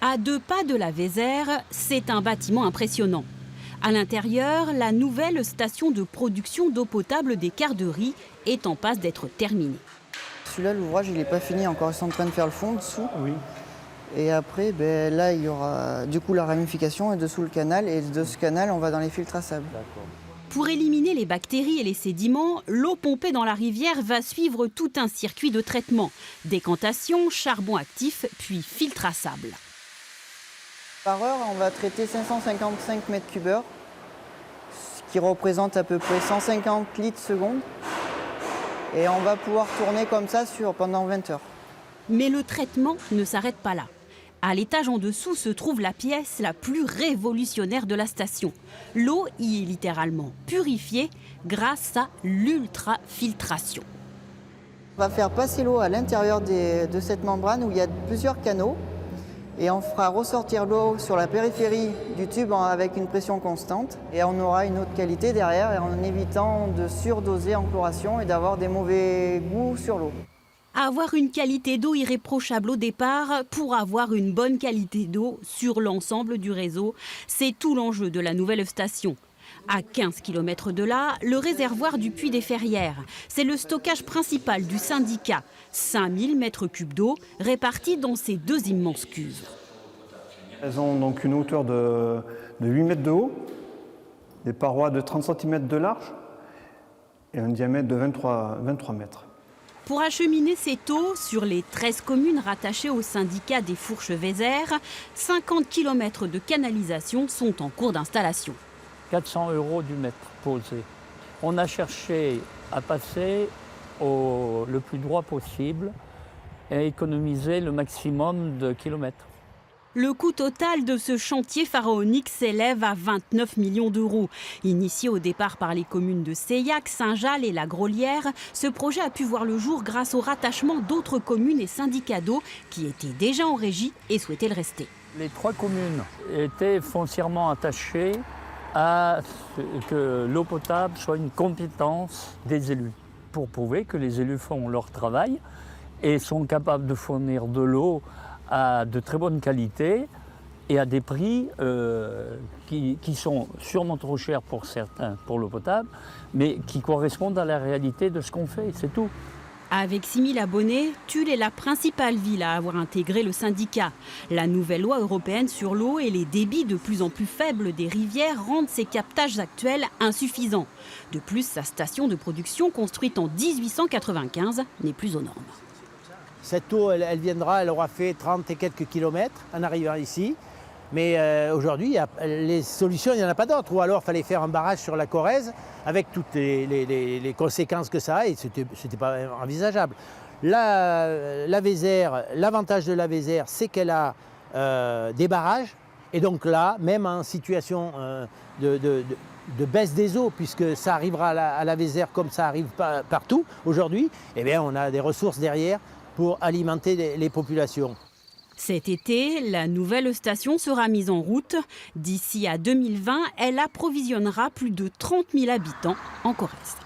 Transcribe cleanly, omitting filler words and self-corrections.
À 2 pas de la Vézère, c'est un bâtiment impressionnant. À l'intérieur, la nouvelle station de production d'eau potable des Carderies est en passe d'être terminée. Celui-là, l'ouvrage, il n'est pas fini encore. Ils sont en train de faire le fond dessous. Oui. Et après, là, il y aura du coup la ramification et dessous le canal. Et de ce canal, on va dans les filtres à sable. D'accord. Pour éliminer les bactéries et les sédiments, l'eau pompée dans la rivière va suivre tout un circuit de traitement. Décantation, charbon actif, puis filtre à sable. Par heure, on va traiter 555 mètres cubes heure, ce qui représente à peu près 150 litres seconde. Et on va pouvoir tourner comme ça pendant 20 heures. Mais le traitement ne s'arrête pas là. À l'étage en dessous se trouve la pièce la plus révolutionnaire de la station. L'eau y est littéralement purifiée grâce à l'ultrafiltration. On va faire passer l'eau à l'intérieur de cette membrane où il y a plusieurs canaux. Et on fera ressortir l'eau sur la périphérie du tube avec une pression constante. Et on aura une eau de qualité derrière, en évitant de surdoser en chloration et d'avoir des mauvais goûts sur l'eau. Avoir une qualité d'eau irréprochable au départ pour avoir une bonne qualité d'eau sur l'ensemble du réseau, c'est tout l'enjeu de la nouvelle station. À 15 km de là, le réservoir du Puy des Ferrières. C'est le stockage principal du syndicat. 5000 mètres cubes d'eau répartis dans ces 2 immenses cuves. Elles ont donc une hauteur de 8 mètres de haut, des parois de 30 cm de large et un diamètre de 23 mètres. Pour acheminer cette eau sur les 13 communes rattachées au syndicat des Fourches Vézères, 50 km de canalisation sont en cours d'installation. 400 € du mètre posé. On a cherché à passer le plus droit possible et économiser le maximum de kilomètres. Le coût total de ce chantier pharaonique s'élève à 29 millions d'euros. Initié au départ par les communes de Seillac, Saint-Jalles et La Grolière, ce projet a pu voir le jour grâce au rattachement d'autres communes et syndicats d'eau qui étaient déjà en régie et souhaitaient le rester. Les 3 communes étaient foncièrement attachées à ce que l'eau potable soit une compétence des élus, pour prouver que les élus font leur travail et sont capables de fournir de l'eau à de très bonne qualité et à des prix qui sont sûrement trop chers pour certains pour l'eau potable, mais qui correspondent à la réalité de ce qu'on fait, c'est tout. Avec 6000 abonnés, Tulle est la principale ville à avoir intégré le syndicat. La nouvelle loi européenne sur l'eau et les débits de plus en plus faibles des rivières rendent ses captages actuels insuffisants. De plus, sa station de production, construite en 1895, n'est plus aux normes. Cette eau, elle aura fait 30 et quelques kilomètres en arrivant ici. Mais aujourd'hui, les solutions, il n'y en a pas d'autres. Ou alors, il fallait faire un barrage sur la Corrèze avec toutes les conséquences que ça a, et ce n'était pas envisageable. La Vézère, l'avantage de la Vézère, c'est qu'elle a des barrages. Et donc là, même en situation de baisse des eaux, puisque ça arrivera à la Vézère comme ça arrive partout aujourd'hui, eh bien, on a des ressources derrière pour alimenter les populations. Cet été, la nouvelle station sera mise en route. D'ici à 2020, elle approvisionnera plus de 30 000 habitants en Corrèze.